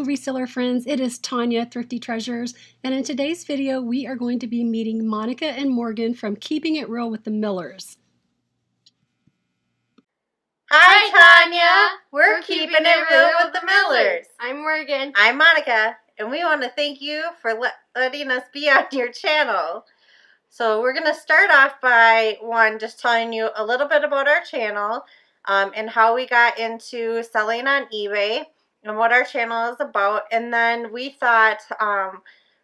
reseller friends, it is Tonya, Thrifty Treasures, and in today's video we are going to be meeting Monica and Morgan from Keeping It Real with the Millers. Hi Tonya! We're keeping it real with the Millers. I'm Morgan. I'm Monica, and we want to thank you for letting us be on your channel. So we're going to start off by, just telling you a little bit about our channel and how we got into selling on eBay and what our channel is about. And then we thought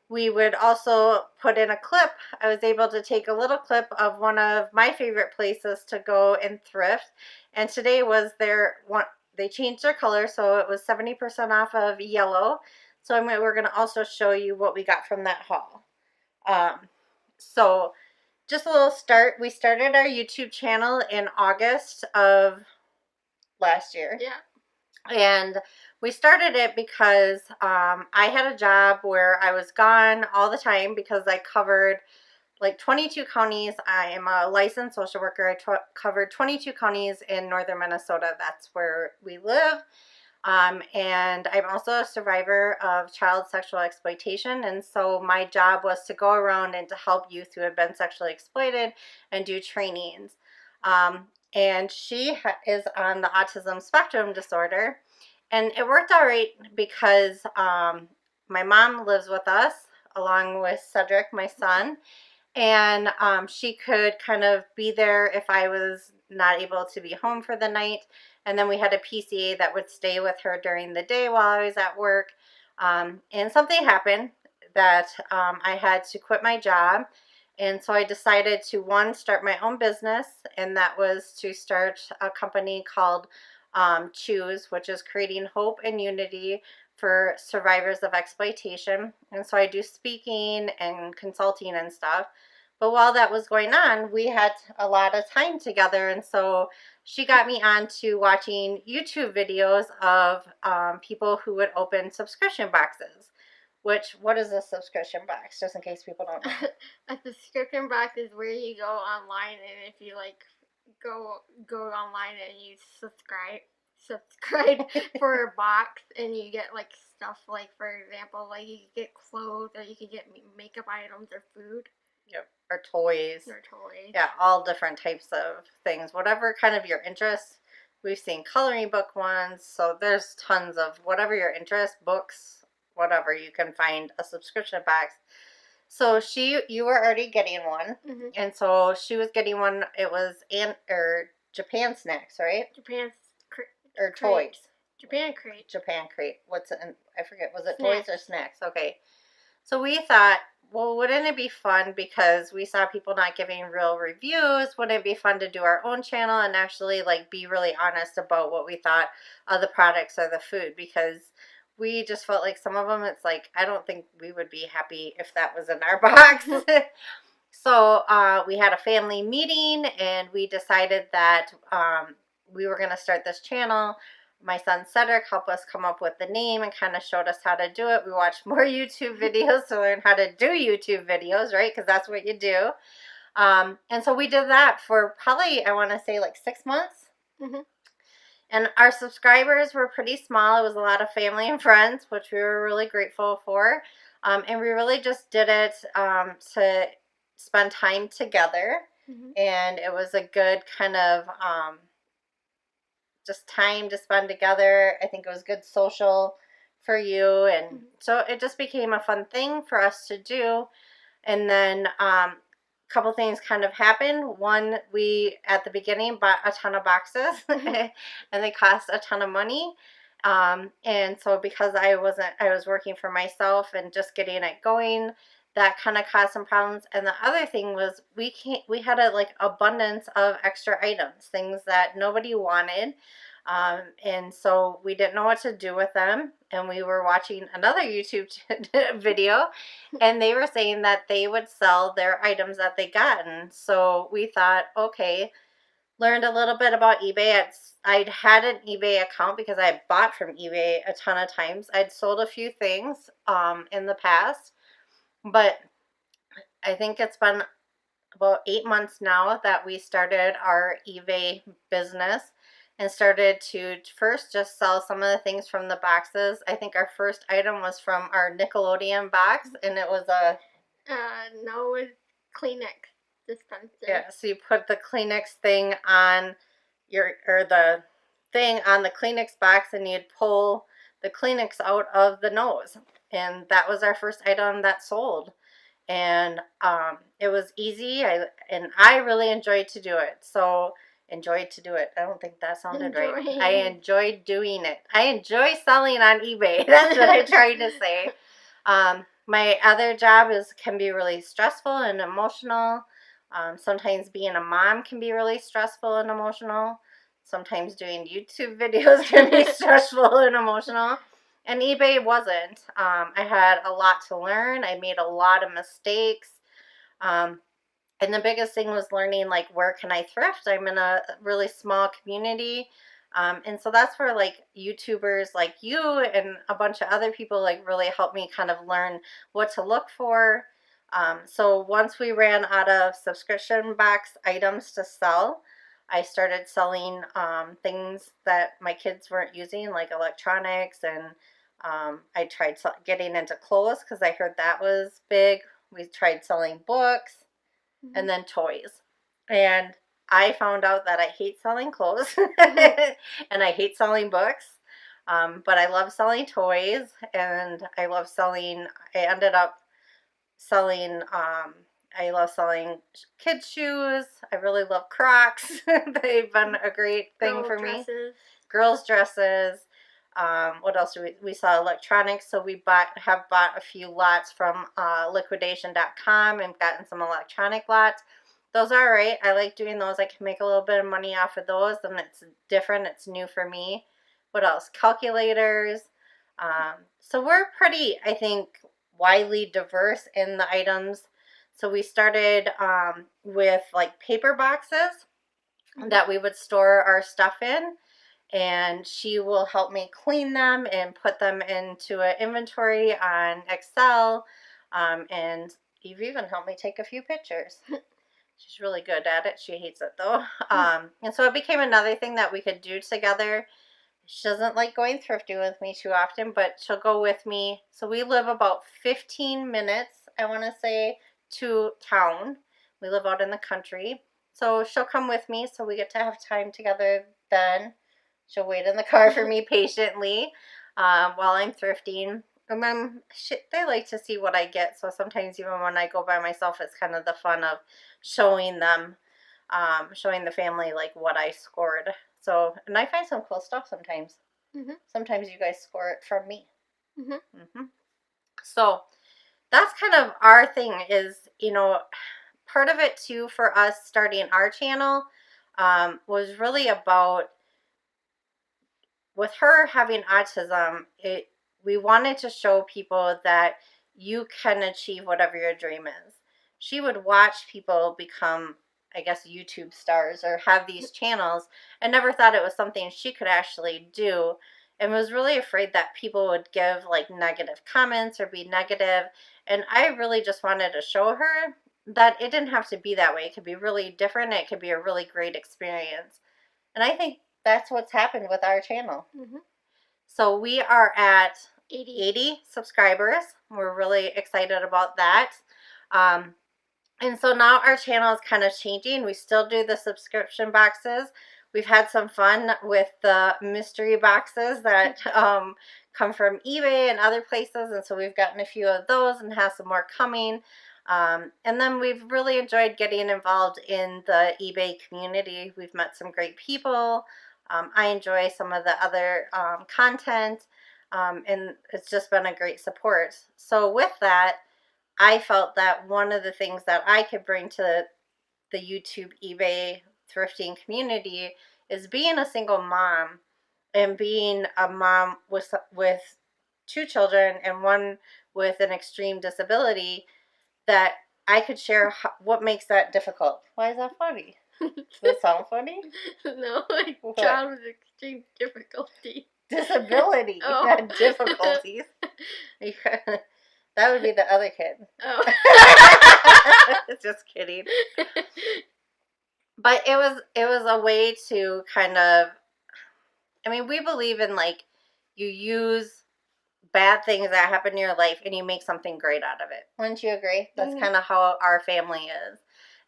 we would also put in a clip. I was able to take a little clip of one of my favorite places to go and thrift. And today was they changed their color, so it was 70% off of yellow. So we're going to also show you what we got from that haul. So just a little start. We started our YouTube channel in August of last year. Yeah. And we started it because I had a job where I was gone all the time because I covered like 22 counties. I am a licensed social worker. I covered 22 counties in northern Minnesota. That's where we live. And I'm also a survivor of child sexual exploitation. And so my job was to go around and to help youth who had been sexually exploited and do trainings. And she is on the autism spectrum disorder. And it worked out right because my mom lives with us along with Cedric, my son. And she could kind of be there if I was not able to be home for the night. And then we had a PCA that would stay with her during the day while I was at work. And something happened that I had to quit my job. And so I decided to, start my own business. And that was to start a company called Choose, which is creating hope and unity for survivors of exploitation. And so I do speaking and consulting and stuff. But while that was going on, we had a lot of time together. And so she got me on to watching YouTube videos of people who would open subscription boxes. What is a subscription box? Just in case people don't know. A subscription box is where you go online, and if you go online and you subscribe for a box, and you get like stuff, like for example, like you can get clothes, or you can get makeup items or food. Yep. Or toys. Yeah, all different types of things. Whatever kind of your interest. We've seen coloring book ones. So there's tons of whatever your interest, books, whatever, you can find a subscription box. So you were already getting one. Mm-hmm. And so she was getting one. It was Japan snacks, right? Toys. Japan crate. Japan crate. What's it? I forget. Was it snacks. Toys or snacks? Okay. So we thought, well, wouldn't it be fun, because we saw people not giving real reviews, wouldn't it be fun to do our own channel and actually like be really honest about what we thought of the products or the food, because we just felt like some of them, it's like, I don't think we would be happy if that was in our box. So we had a family meeting and we decided that we were going to start this channel. My son Cedric helped us come up with the name and kind of showed us how to do it. We watched more YouTube videos to learn how to do YouTube videos, right? Because that's what you do. And so we did that for probably, I want to say like 6 months. Mm-hmm. And our subscribers were pretty small. It was a lot of family and friends, which we were really grateful for. And we really just did it to spend time together. Mm-hmm. And it was a good kind of just time to spend together. I think it was good social for you. And so it just became a fun thing for us to do. And then a couple things kind of happened. One, we at the beginning bought a ton of boxes and they cost a ton of money. And so because I was working for myself and just getting it going, that kind of caused some problems. And the other thing was we had a like abundance of extra items, things that nobody wanted. And so we didn't know what to do with them. And we were watching another YouTube video and they were saying that they would sell their items that they gotten. So we thought, okay, learned a little bit about eBay. I'd had an eBay account because I bought from eBay a ton of times. I'd sold a few things in the past. But I think it's been about 8 months now that we started our eBay business. and started to first just sell some of the things from the boxes. I think our first item was from our Nickelodeon box, and it was a... No, it was Kleenex dispenser. Yeah, so you put the Kleenex thing on the thing on the Kleenex box, and you'd pull the Kleenex out of the nose. And that was our first item that sold. And it was easy, and I really enjoyed to do it. So, enjoyed to do it. I don't think that sounded right. I enjoyed doing it. I enjoy selling on eBay. That's what I'm trying to say. My other job can be really stressful and emotional. Sometimes being a mom can be really stressful and emotional. Sometimes doing YouTube videos can be stressful and emotional. And eBay wasn't. I had a lot to learn. I made a lot of mistakes. And the biggest thing was learning, like, where can I thrift? I'm in a really small community. And so that's where, like, YouTubers like you and a bunch of other people, like, really helped me kind of learn what to look for. So once we ran out of subscription box items to sell, I started selling things that my kids weren't using, like electronics, and I tried getting into clothes because I heard that was big. We tried selling books and then toys. And I found out that I hate selling clothes and I hate selling books, but I love selling toys, and I love selling, I ended up selling, I love selling kids' shoes. I really love Crocs. They've been a great thing for me. Girls' dresses. What else do we saw electronics, so we have bought a few lots from liquidation.com and gotten some electronic lots. Those are alright. I like doing those. I can make a little bit of money off of those, and it's different. It's new for me. What else? Calculators. So we're pretty, I think, widely diverse in the items. So we started with like paper boxes that we would store our stuff in, and she will help me clean them and put them into an inventory on Excel, and you've even helped me take a few pictures. She's really good at it. She hates it though. And so it became another thing that we could do together. She doesn't like going thrifting with me too often, but she'll go with me. So we live about 15 minutes, I want to say, to town. We live out in the country. So she'll come with me, so we get to have time together then. She'll wait in the car for me patiently while I'm thrifting. And then they like to see what I get, so sometimes even when I go by myself, it's kind of the fun of showing them, showing the family, like, what I scored. So, and I find some cool stuff sometimes. Sometimes you guys score it from me. So that's kind of our thing is, you know, part of it too for us starting our channel was really about, with her having autism, we wanted to show people that you can achieve whatever your dream is. She would watch people become, I guess, YouTube stars or have these channels, and never thought it was something she could actually do, and was really afraid that people would give like negative comments or be negative. And I really just wanted to show her that it didn't have to be that way. It could be really different. It could be a really great experience. And I think that's what's happened with our channel. So we are at 80 subscribers. We're really excited about that. And so now our channel is kind of changing. We still do the subscription boxes. We've had some fun with the mystery boxes that come from eBay and other places. And so we've gotten a few of those and have some more coming. And then we've really enjoyed getting involved in the eBay community. We've met some great people. I enjoy some of the other content, and it's just been a great support. So with that, I felt that one of the things that I could bring to the YouTube eBay thrifting community is being a single mom, and being a mom with 2 children and one with an extreme disability, that I could share what makes that difficult. Why is that funny? Does it sound funny? No, like child with extreme difficulty. Disability, not difficulties. That would be the other kid. Just kidding. But it was a way to kind of I mean, we believe in like you use bad things that happen in your life and you make something great out of it. Wouldn't you agree? That's kind of how our family is.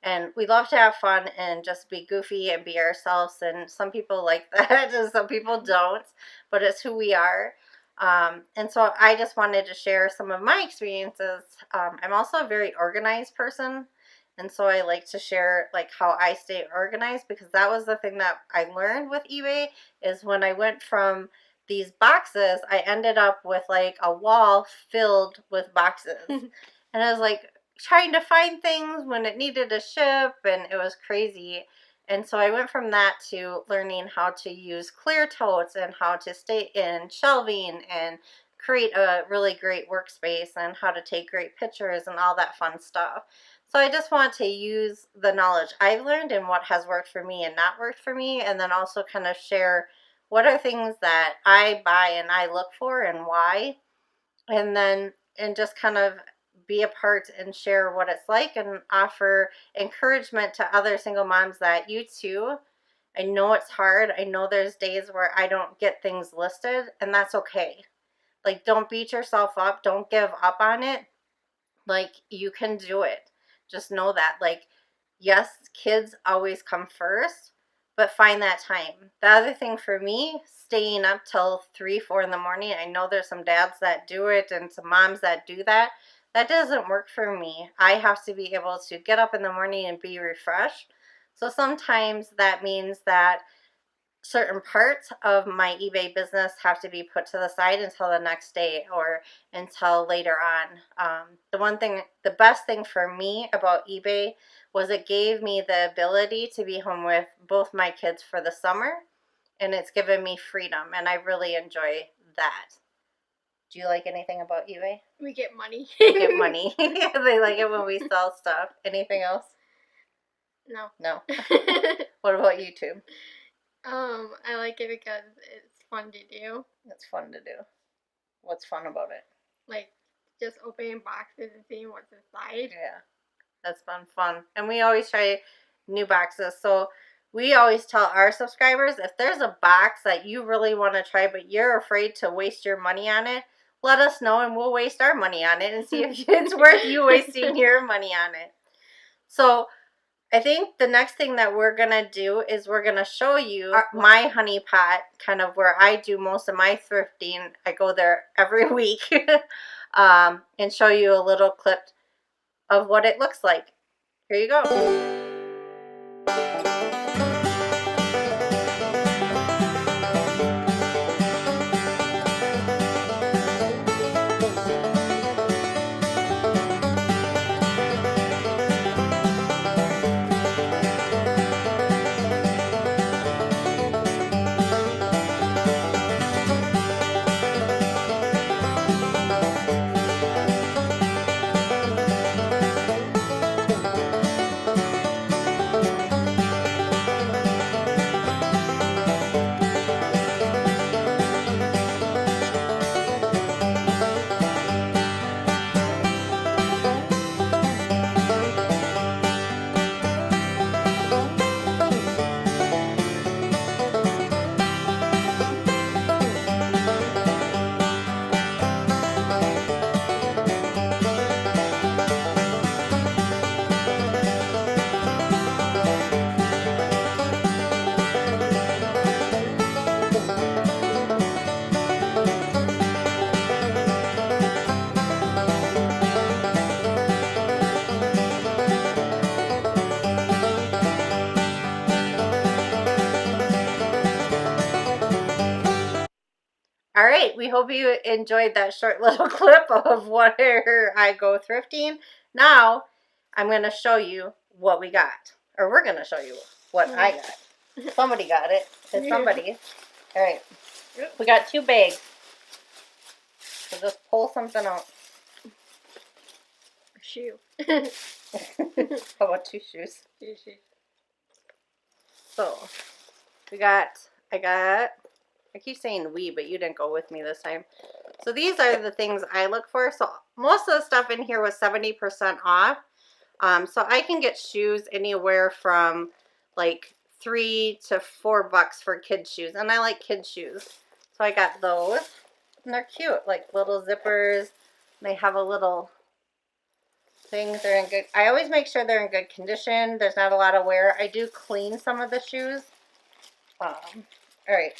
And we love to have fun and just be goofy and be ourselves. And some people like that and some people don't, but it's who we are. And so I just wanted to share some of my experiences. I'm also a very organized person. And so I like to share like how I stay organized, because that was the thing that I learned with eBay is when I went from these boxes, I ended up with like a wall filled with boxes. And I was like trying to find things when it needed to ship, and it was crazy. And so I went from that to learning how to use clear totes and how to stay in shelving and create a really great workspace and how to take great pictures and all that fun stuff. So I just want to use the knowledge I've learned and what has worked for me and not worked for me, and then also kind of share what are things that I buy and I look for and why, and just kind of be a part and share what it's like and offer encouragement to other single moms that you too. I know it's hard. I know there's days where I don't get things listed, and that's okay. Like, don't beat yourself up. Don't give up on it. Like, you can do it. Just know that. Like, yes, kids always come first, but find that time. The other thing for me, staying up till 3, 4 in the morning. I know there's some dads that do it and some moms that do that. That doesn't work for me. I have to be able to get up in the morning and be refreshed. So sometimes that means that certain parts of my eBay business have to be put to the side until the next day or until later on. The best thing for me about eBay was it gave me the ability to be home with both my kids for the summer, and it's given me freedom, and I really enjoy that. Do you like anything about eBay? We get money. We get money. Yeah, they like it when we sell stuff. Anything else? No. No. What about YouTube? I like it because it's fun to do. It's fun to do. What's fun about it? Like, just opening boxes and seeing what's inside. Yeah, that's been fun. And we always try new boxes. So we always tell our subscribers, if there's a box that you really want to try, but you're afraid to waste your money on it, let us know and we'll waste our money on it and see if it's worth you wasting your money on it. So I think the next thing that we're going to do is we're going to show you my honey pot, kind of where I do most of my thrifting. I go there every week and show you a little clip of what it looks like. Here you go. All right, we hope you enjoyed that short little clip of where I go thrifting. Now, I'm going to show you what we got. Or we're going to show you what I got. Somebody got it. It's somebody. All right. We got 2 bags. So just pull something out. A shoe. How about 2 shoes? 2 shoes. So, I keep saying we, but you didn't go with me this time. So these are the things I look for. So most of the stuff in here was 70% off. So I can get shoes anywhere from like $3 to $4 for kids shoes, and I like kids shoes, so I got those, and they're cute, like little zippers. They have a little thing. They're in good. I always make sure they're in good condition. There's not a lot of wear. I do clean some of the shoes. All right.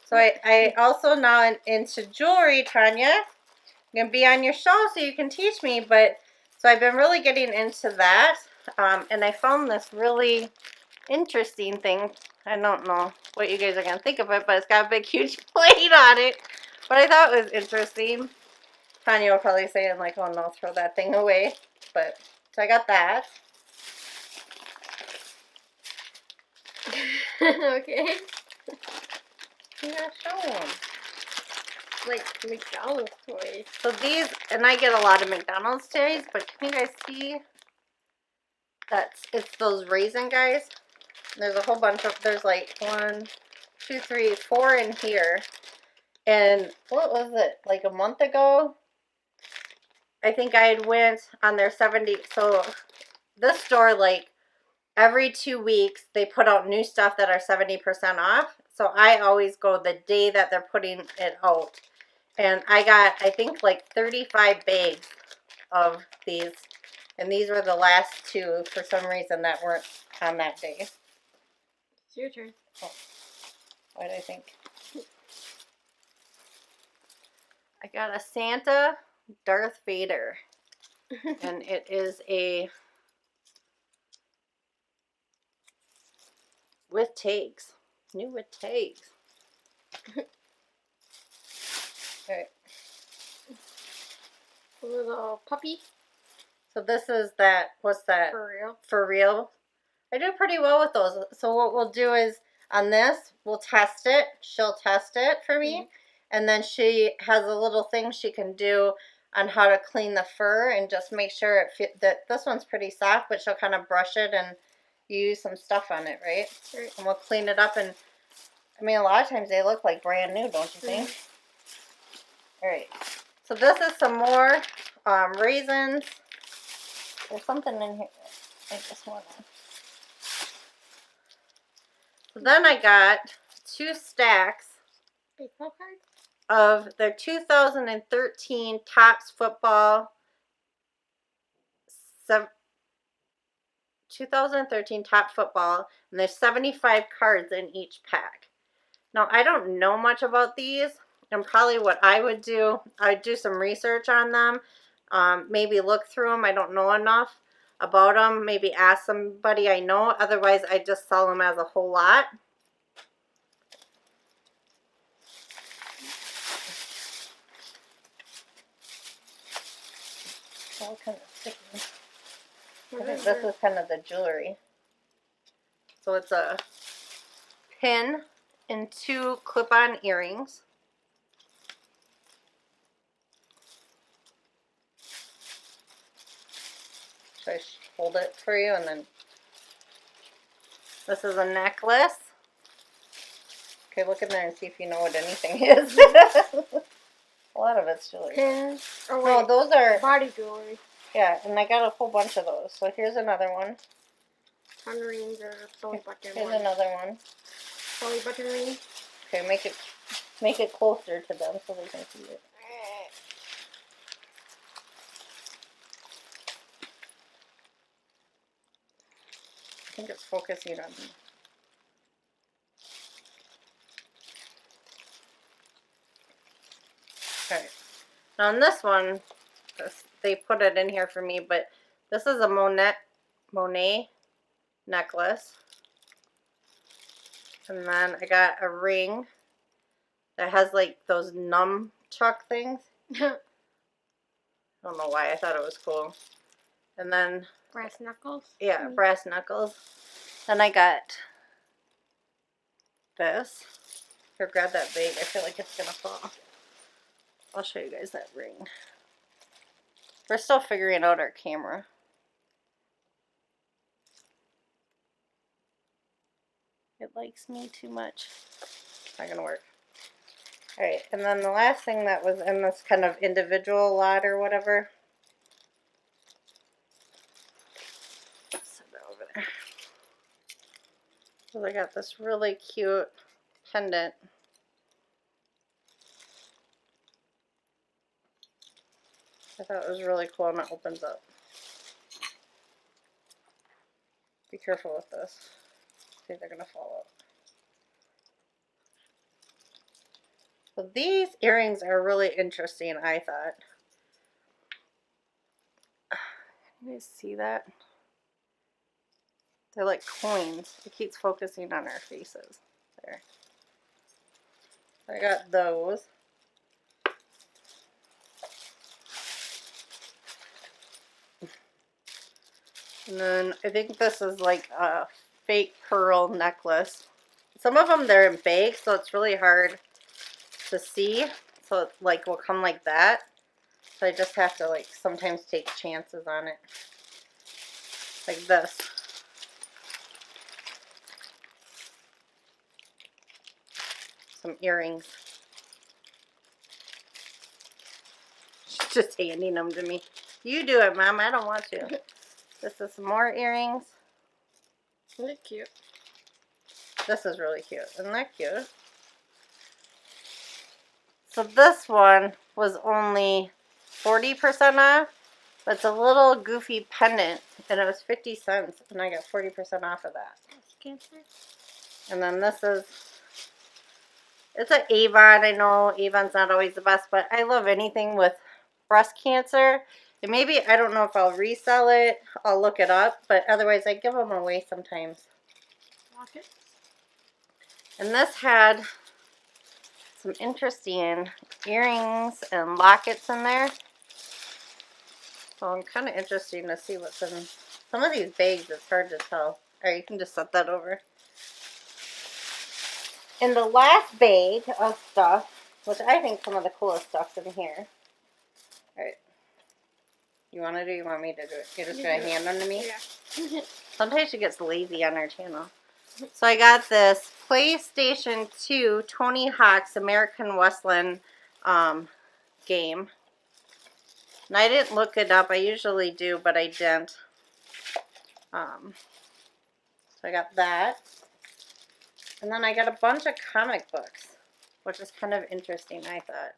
So I also now into jewelry, Tonya. I'm gonna be on your show so you can teach me, but so I've been really getting into that, and I found this really interesting thing. I don't know what you guys are gonna think of it, but it's got a big huge plate on it, but I thought it was interesting. Tonya will probably say, I'm like, oh no, throw that thing away, but so I got that. Okay. Yeah, show them. Like McDonald's toys. So these, and I get a lot of McDonald's toys, but can you guys see that it's those raisin guys? There's a whole bunch of, there's like 1, 2, 3, 4 in here. And what was it, like a month ago? I think I had went on their 70, so this store, like every 2 weeks, they put out new stuff that are 70% off. So I always go the day that they're putting it out. And I got, I think, like 35 bags of these. And these were the last 2 for some reason that weren't on that day. It's your turn. Oh, what did I think? I got a Santa Darth Vader. And it is a with tags. New with tags. Alright. A little puppy. So this is that, what's that? For real. For real. I do pretty well with those. So what we'll do is on this, we'll test it. She'll test it for me. Mm-hmm. And then she has a little thing she can do on how to clean the fur and just make sure that this one's pretty soft, but she'll kind of brush it and use some stuff on it, right? Right. And we'll clean it up, and I mean, a lot of times they look like brand new, don't you think? All right. So this is some more raisins. There's something in here. I just want to. So then I got 2 stacks baseball cards of their 2013 Topps football. 2013 Top Football, and there's 75 cards in each pack. Now, I don't know much about these, and probably what I would do, I'd do some research on them, maybe look through them. I don't know enough about them. Maybe ask somebody I know. Otherwise, I just sell them as a whole lot. All kind of sticky. This is kind of the jewelry. So it's a pin and 2 clip-on earrings. Should I hold it for you? And then this is a necklace. Okay, look in there and see if you know what anything is. A lot of it's jewelry. pins. Oh wait, No, those are body jewelry. Yeah, and I got a whole bunch of those. So here's another one. Tongue rings or belly button. Here's another one. Belly button rings. Okay, make it closer to them so they can see it. I think it's focusing on me. Alright. Now on this one, they put it in here for me, but this is a Monet necklace. And then I got a ring that has like those nunchuck things. I don't know why, I thought it was cool. And then brass knuckles. yeah, brass knuckles. Then I got this. Here, grab that bag. I feel like it's gonna fall. I'll show you guys that ring. We're still figuring out our camera. It likes me too much. Not gonna work. Alright, and then the last thing that was in this kind of individual lot or whatever. Set it over there. So they got this really cute pendant. I thought it was really cool, and it opens up. Be careful with this. See, they're gonna fall out. So these earrings are really interesting, I thought. Can you see that? They're like coins. It keeps focusing on our faces. There. I got those. And then I think this is like a fake pearl necklace. Some of them they're in big, so it's really hard to see. So it like will come like that. So I just have to like sometimes take chances on it. Like this. Some earrings. She's just handing them to me. You do it, Mom. I don't want to. This is some more earrings. Isn't it cute? This is really cute. Isn't that cute? So this one was only 40% off. But it's a little goofy pendant. And it was 50 cents. And I got 40% off of that. Cancer? And then this is... It's an Avon. I know Avon's not always the best. But I love anything with breast cancer. And maybe, I don't know if I'll resell it. I'll look it up. But otherwise, I give them away sometimes. Locket? And this had some interesting earrings and lockets in there. So I'm kind of interested to see what's in some of these bags. It's hard to tell. Alright, you can just set that over. In the last bag of stuff, which I think some of the coolest stuff's in here. Alright. You want to do it? You want me to do it? You're just going to hand them to me? Yeah. Sometimes she gets lazy on our channel. So I got this PlayStation 2 Tony Hawk's American Wrestling game. And I didn't look it up. I usually do, but I didn't. So I got that. And then I got a bunch of comic books, which is kind of interesting, I thought.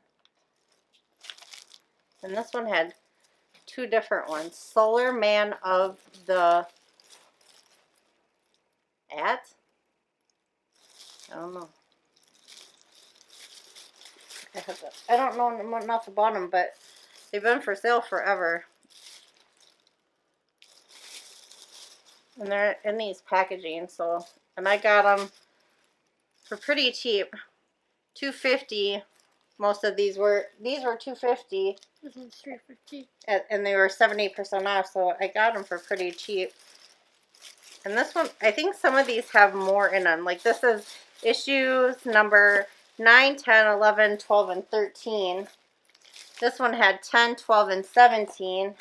And this one had two different ones. Solar Man of the... I don't know. I don't know enough about them, but they've been for sale forever. And they're in these packaging, so... And I got them for pretty cheap. $2.50. Most of these were $2.50. This is $3.50. And they were 70% off, so I got them for pretty cheap. And this one, I think some of these have more in them. Like this is issues number 9, 10, 11, 12, and 13. This one had 10, 12, and 17.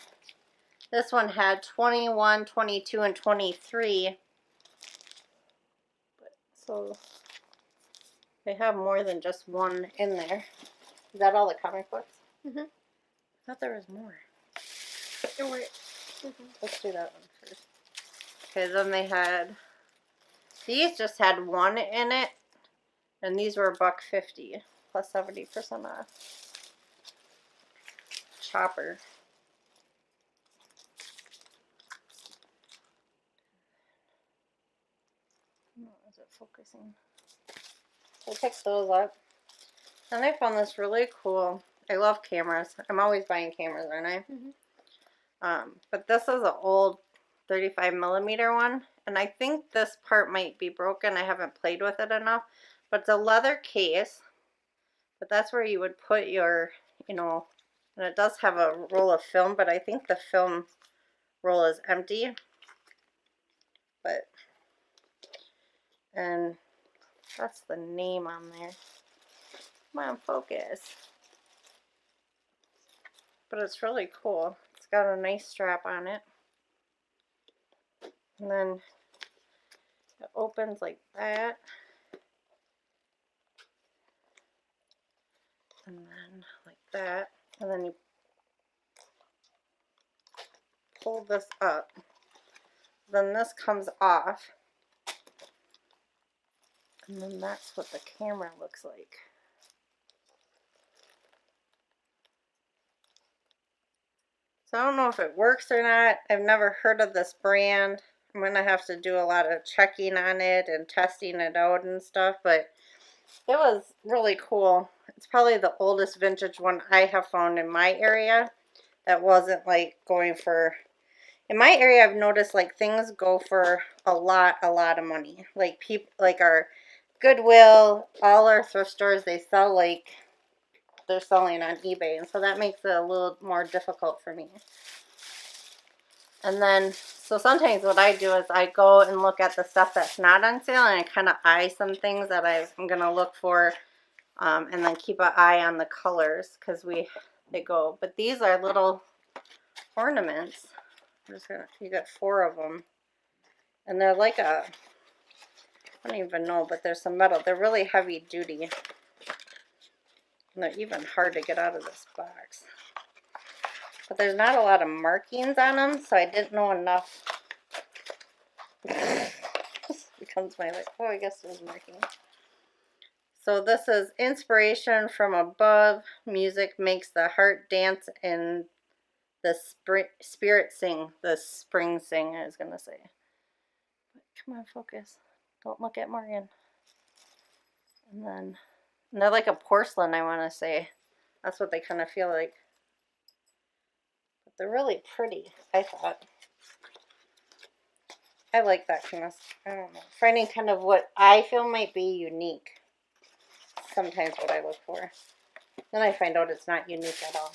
This one had 21, 22, and 23. So they have more than just one in there. Is that all the comic books? Mm-hmm. I thought there was more. Oh, wait. Let's do that one first. Okay, then they had... These just had one in it. And these were $1.50 plus 70% off. Chopper. Oh, is it focusing? So I picked those up. And I found this really cool. I love cameras. I'm always buying cameras, aren't I? Mm-hmm. But this is an old 35mm one. And I think this part might be broken. I haven't played with it enough. But it's a leather case. But that's where you would put your, you know, and it does have a roll of film, but I think the film roll is empty. But, and that's the name on there. Come on, focus. But it's really cool. It's got a nice strap on it. And then it opens like that. And then like that. And then you pull this up. Then this comes off. And then that's what the camera looks like. So I don't know if it works or not. I've never heard of this brand. I'm going to have to do a lot of checking on it and testing it out and stuff, but it was really cool. It's probably the oldest vintage one I have found in my area that wasn't like going for, in my area I've noticed like things go for a lot of money. Like people, like our Goodwill, all our thrift stores, they sell like they're selling on eBay, and so that makes it a little more difficult for me. And then, so sometimes what I do is I go and look at the stuff that's not on sale, and I kind of eye some things that I'm going to look for, and then keep an eye on the colors, because they go. But these are little ornaments. You got 4 of them. And they're like I don't even know, but there's some metal. They're really heavy duty. And they're even hard to get out of this box. But there's not a lot of markings on them, so I didn't know enough. This becomes my, like, oh, I guess there's markings. So this is inspiration from above. Music makes the heart dance and the spirit sing. The spring sing, I was going to say. Come on, focus. Don't look at Morgan. And they're like a porcelain, I want to say. That's what they kind of feel like. But they're really pretty, I thought. I like that kind of, I don't know, finding kind of what I feel might be unique. Sometimes what I look for. Then I find out it's not unique at all.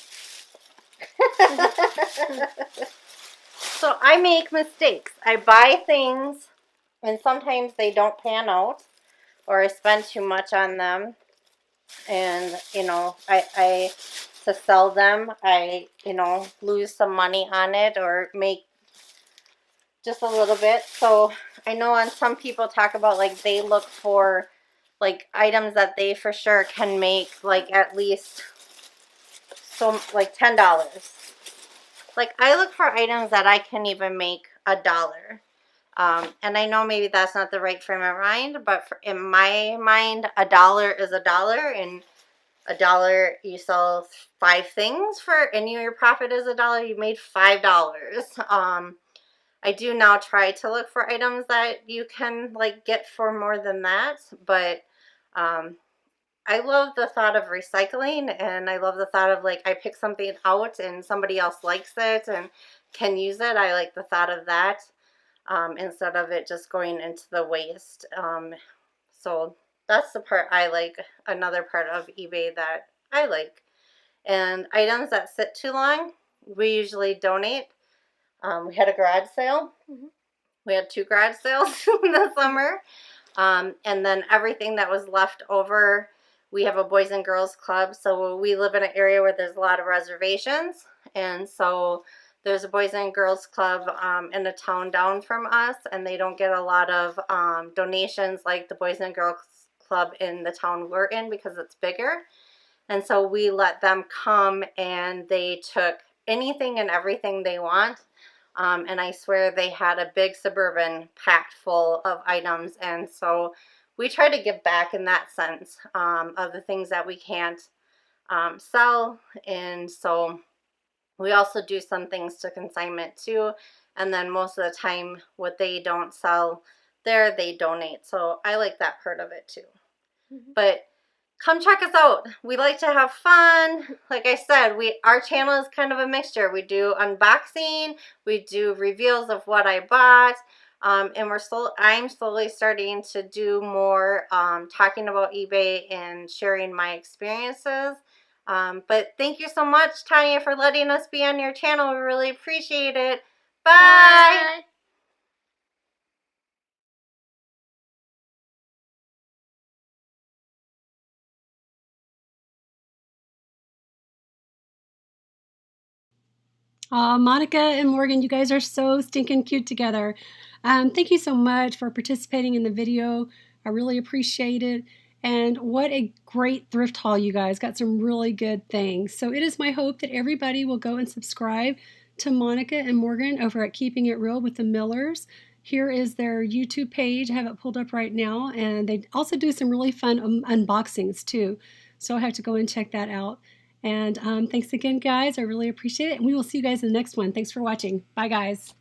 So I make mistakes. I buy things and sometimes they don't pan out, or I spend too much on them. And, you know, I to sell them, I, you know, lose some money on it or make just a little bit. So I know on some people talk about like they look for like items that they for sure can make like at least so like $10. Like I look for items that I can even make $1. And I know maybe that's not the right frame of mind, but in my mind, $1 is $1, and $1 you sell 5 things for, and your profit is $1. You made $5. I do now try to look for items that you can like get for more than that, but I love the thought of recycling, and I love the thought of like I pick something out and somebody else likes it and can use it. I like the thought of that instead of it just going into the waste. So that's the part I like. Another part of eBay that I like. And items that sit too long, we usually donate. We had a garage sale. Mm-hmm. We had 2 garage sales this summer. And then everything that was left over, we have a boys and girls club. So we live in an area where there's a lot of reservations. And so there's a boys and girls club in a town down from us. And they don't get a lot of donations like the boys and girls club in the town we're in because it's bigger. And so we let them come and they took anything and everything they want. And I swear they had a big Suburban packed full of items. And so we try to give back in that sense of the things that we can't sell. And so we also do some things to consignment too. And then most of the time what they don't sell there, they donate. So I like that part of it too. Mm-hmm. But come check us out. We like to have fun. Like I said, our channel is kind of a mixture. We do unboxing, we do reveals of what I bought, and I'm slowly starting to do more talking about eBay and sharing my experiences. But thank you so much, Tonya, for letting us be on your channel. We really appreciate it. Bye. Bye. Monica and Morgan, you guys are so stinking cute together. Thank you so much for participating in the video. I really appreciate it. And what a great thrift haul, you guys. Got some really good things. So it is my hope that everybody will go and subscribe to Monica and Morgan over at Keeping It Real with the Millers. Here is their YouTube page. I have it pulled up right now, and they also do some really fun unboxings too. So I have to go and check that out. And thanks again, guys. I really appreciate it. And we will see you guys in the next one. Thanks for watching. Bye, guys.